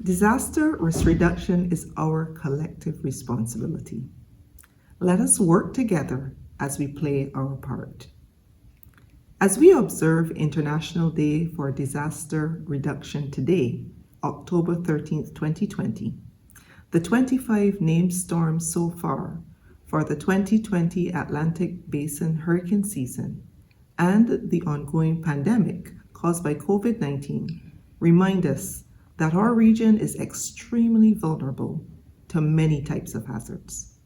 Disaster risk reduction is our collective responsibility. Let us work together as we play our part. As we observe International Day for Disaster Reduction today, October 13th, 2020, the 25 named storms so far for the 2020 Atlantic Basin hurricane season and the ongoing pandemic caused by COVID-19 remind us that our region is extremely vulnerable to many types of hazards.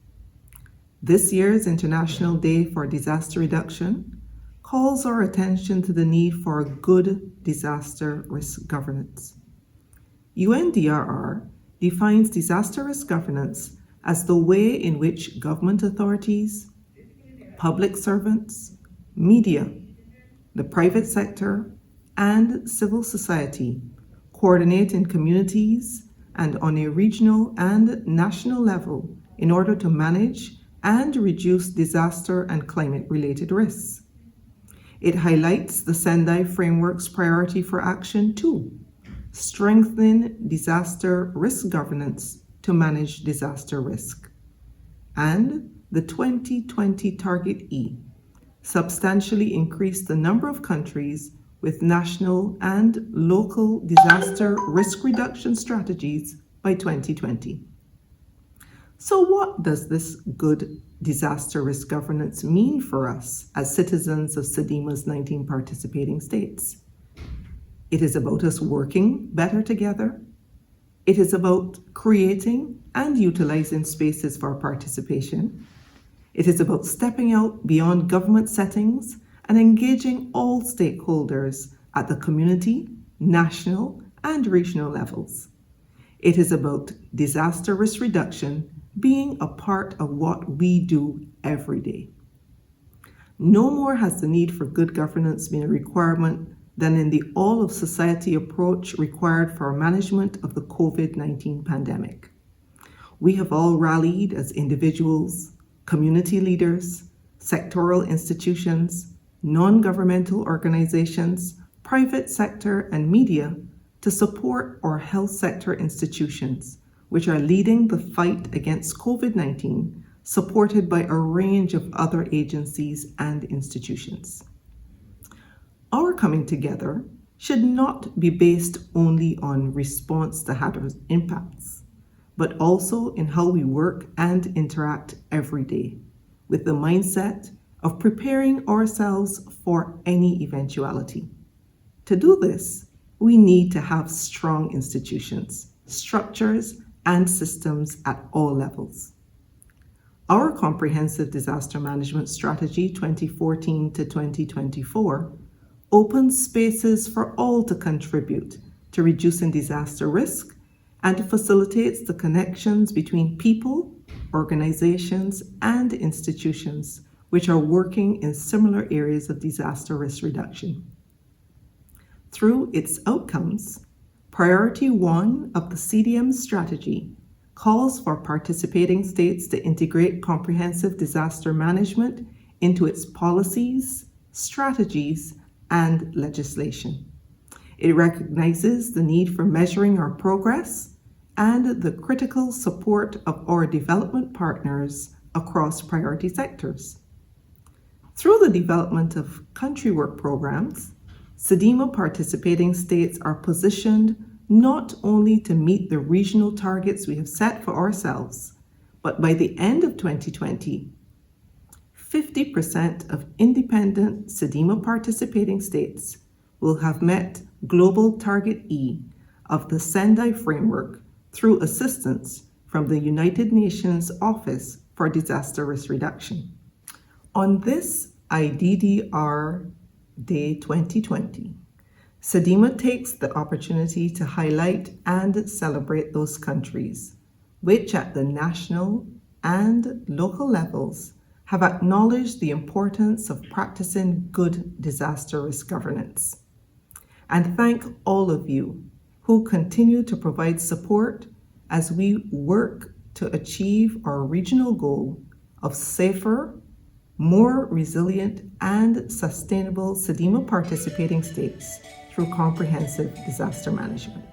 This year's International Day for Disaster Reduction calls our attention to the need for good disaster risk governance. UNDRR defines disaster risk governance as the way in which government authorities, public servants, media, the private sector, and civil society coordinate in communities and on a regional and national level in order to manage and reduce disaster and climate-related risks. It highlights the Sendai Framework's priority for action 2, strengthen disaster risk governance to manage disaster risk, and the 2020 Target E, substantially increase the number of countries with national and local disaster risk reduction strategies by 2020. So what does this good disaster risk governance mean for us as citizens of CDEMA's 19 participating states? It is about us working better together. It is about creating and utilizing spaces for participation. It is about stepping out beyond government settings and engaging all stakeholders at the community, national, and regional levels. It is about disaster risk reduction being a part of what we do every day. No more has the need for good governance been a requirement than in the all-of-society approach required for management of the COVID-19 pandemic. We have all rallied as individuals, community leaders, sectoral institutions, non-governmental organizations, private sector, and media to support our health sector institutions, which are leading the fight against COVID-19, supported by a range of other agencies and institutions. Our coming together should not be based only on response to hazard impacts, but also in how we work and interact every day, with the mindset of preparing ourselves for any eventuality. To do this, we need to have strong institutions, structures, and systems at all levels. Our Comprehensive Disaster Management Strategy 2014 to 2024 opens spaces for all to contribute to reducing disaster risk and facilitates the connections between people, organizations, and institutions which are working in similar areas of disaster risk reduction. Through its outcomes, Priority 1 of the CDEMA strategy calls for participating states to integrate comprehensive disaster management into its policies, strategies, and legislation. It recognizes the need for measuring our progress and the critical support of our development partners across priority sectors. Through the development of country work programs, CDEMA participating states are positioned not only to meet the regional targets we have set for ourselves, but by the end of 2020, 50% of independent CDEMA participating states will have met Global Target E of the Sendai Framework through assistance from the United Nations Office for Disaster Risk Reduction. On this IDDR Day 2020, CDEMA takes the opportunity to highlight and celebrate those countries which at the national and local levels have acknowledged the importance of practicing good disaster risk governance. And thank all of you who continue to provide support as we work to achieve our regional goal of safer, more resilient, and sustainable CDEMA participating states through comprehensive disaster management.